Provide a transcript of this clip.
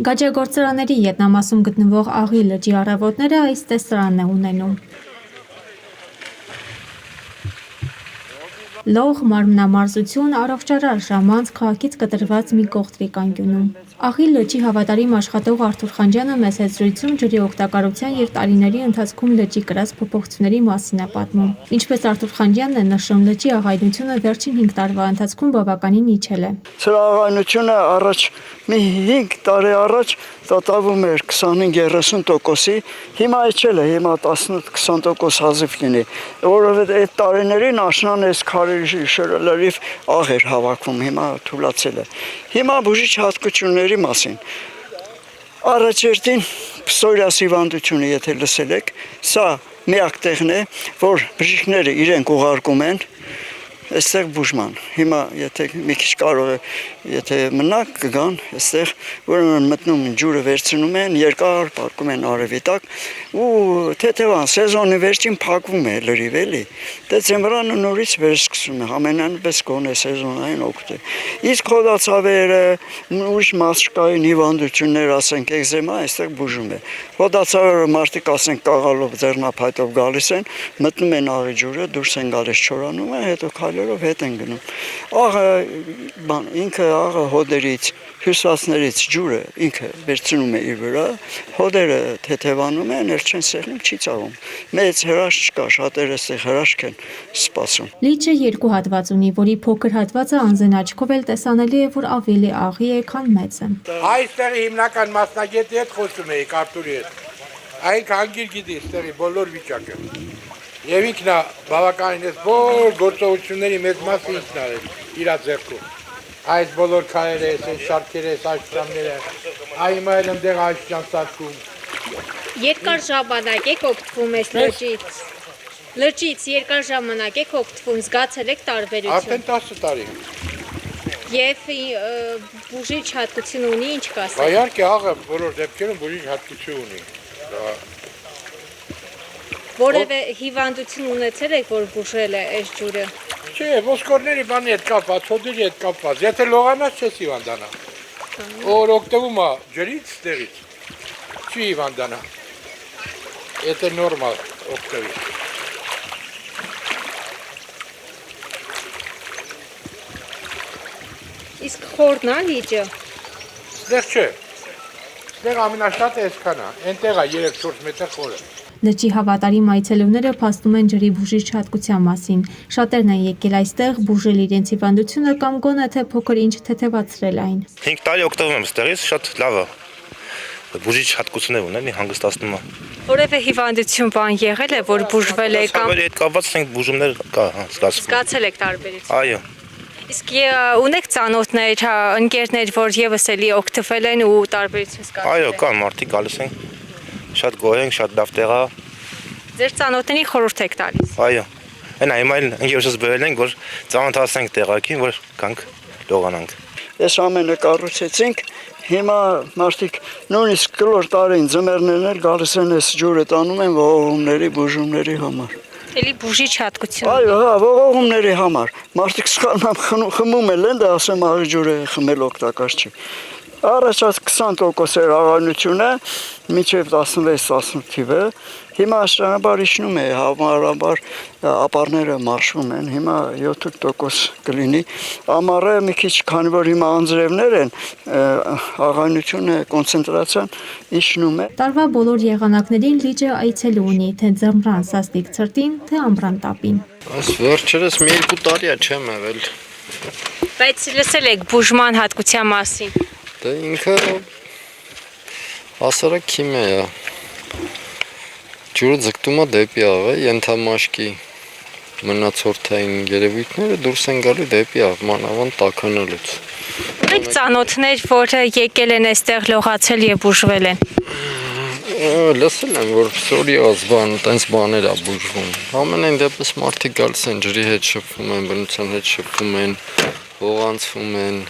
Գաջագործարանների ետնամասում գտնվող Աղի լճի առավոտները այս տեսարանն է ունենում։ Լող, մարմնամարզություն, առողջարար ժամանց քաղաքից կտրված մի կողտրիկ անկյունում։ Աղի լճի հավատարիմ աշխատող Արթուր Խանջյանը մեծ հետ զրույցում ջրի օգտակարության եւ տարիների ընթացքում լճի կրած փոփոխությունների մասին է պատմում։ Ինչպես Արթուր Խանջյանն է նշում, լճի աղայնությունը վերջին 5 տարվա ընթացքում բավականին իջել է։ Սրա աղայնությունը առաջ մի 5 տարի առաջ տատավում էր 25-30%-ի, հիմա իջել է, հիմա 18-20% հազիվ լինի, որովհետեւ այդ տարիներին աշնան այս քարերի շրալարիվ աղ էր հավաքվում, հիմա թուլացել է։ Հիմա բուժիչ հատկությունների մասին։ Առաջերտին պսորիաս հիվանդությունը, եթե լսել եք, սա միակ տեղն է, որ բժիշկները իրենք ուղարկում են այստեղ բուժման։ Հիմա եթե մի քիչ կարող է, եթե մնաք կգան, այստեղ ուրեմն մտնում ջուրը վերցնում են, երկար պարկում են արևի տակ ու թեթևան սեզոնի վերջին փակվում է լրիվ էլի։ Դեցեմբրանը նորից վերսկսում է, ամենանպես գոնե սեզոնային օգուտ է։ Իսկ հոդացավերը, ուրիշ մասշկային հիվանդություններ, ասենք էկզեմա, այստեղ բուժում է։ Հոդացավերը մարդիկ ասենք կաղալով ձեռնափայտով գալիս են, մտնում են աղի ջուրը, դուրս են գալիս չորանում են, հետո քայլերով հետ են գնում։ Աղը ինքը աղը հոդերից, հյուսվածներից ջուրը ինքը վերցնում է իր վրա, հոդերը թեթևանում են, էլ չեն սեղմում, չի ծաղում։ Մեծ հրաշք չկա, շատերը այստեղ հրաշք են սպասում։ Լիճը 2 հատված ունի, որի փոքր հատվածը անձն աչքով էլ տեսանելի է, որ ավելի աղի է, քան մեծը։ Այստեղի հիմնական մասնագետի հետ խոսում էի, Արտուրի հետ։ Այն հանգիր գիտի այստեղի բոլոր վիճակը։ Եվ ինքն է բավականին այս բոլոր գործողությունների մեծ մասը ինքն է իր ձեռքում։ Այս բոլոր քայլերը, այս շարքերը, այս աշտամները, այ այլ ընդեղ աշտամ սարքում։ Երկար ժամանակ եք օգտվում այս լճից։ Լճից երկար ժամանակ եք օգտվում, զգացել եք տարբերություն։ Արդեն 10 տարի։ Եվ բուժիչ հատկություն ունի, ինչ կասեք։ Իհարկե աղը բոլոր դեպքերում բուժիչ հատկություն ունի։ Որևէ հիվանդություն ունեցել եք, որ բուժել է այս ջուրը։ Չէ, ոսկորների բանի հետ կապված, հոդերի հետ կապված, եթե լողանաս չես հիվանդանա։ Որ օգտվում է ջրից, ստեղից, չի հիվանդանա։ Եթե նորմալ օգտվի։ Իսկ խորն է լիճը։ Ստեղ չէ։ Ստեղ ամենաշատը այսքան է, այնտեղ է 3-4 մետր խորը։ Լճի հավատարիմ այցելուները փաստում են ջրի բուժիչ հատկության մասին։ Շատերն են եկել այստեղ բուժել իրենց հիվանդությունը կամ գոնե թե փոքր ինչ թեթևացրել այն։ 5 տարի օգտվում եմ ստեղից, շատ լավ է։ Բուժիչ հատկություններ ունի, հանգստացնում է։ Որևէ հիվանդություն բան եղել է, որ բուժվել է կամ Այդ կապված ենք բուժումներ կա, զգացվում։ զգացել եք տարբերություն։ Այո։ Իսկ ունեք ծանոթներ, ընկերներ, որ եւս էլի օգտվել են ու տարբերություն զգացել։ Այո, կա մարդիկ գալիս են։ Շատ գոհ ենք, շատ լավ տեղ է։ Ձեր ծանոթների խորհուրդ եք տալիս։ Այո։ Այն այմայլ ինքերս բերել ենք, որ ծանոթացնենք տեղակին, որ կանք լողանանք։ Այս ամենը կառուցեցինք, հիմա մարդիկ նույնիսկ կլոր տարին ձմեռներն էլ գալիս են այս ջուրը տանում են ողողումների, բուժումների համար։ Էլի բուժիչ հատկություն։ Այո, հա, ողողումների համար։ Մարդիկ սխալմամբ խմում են, դա ասեմ աղի ջուրը խմել օգտակար չի։ Առաջած 20% էր աղայնությունը, մինչև 16-18 թիվը, հիմա աշտարաբար իջնում է, համարաբար ապարները մարշվում են, հիմա 7% կլինի, ամառը մի քիչ, քանի որ հիմա անձրևներ են, աղայնությունը, կոնցենտրացիան իջնում է։ Տարվա բոլոր եղանակներին լիճը այցելու ունի, թե ձմռան սաստիկ ցրտին, թե ամռան տապին։ Այս վերջերս մի 2 տարի է չեմ եղել։ Բայց լսել եք բուժման հատկության մասին։ Դե ինքը հասարակ քիմիա է։ Ջուրը ձգտում է դեպի աղը, ենթամաշկի մնացորդային երևույթները դուրս են գալու դեպի աղ, մանավանդ տաքանալուց։ Ունեք ծանոթներ, որ եկել են այստեղ լողացել եւ բուժվել են։ Լսել եմ, որ պսորիաս տենց բաներ է բուժվում։ Ամենայն դեպս մարդիկ գալիս են ջրի հետ շփվում են, բնության հետ շփվում են, հողանցվում են։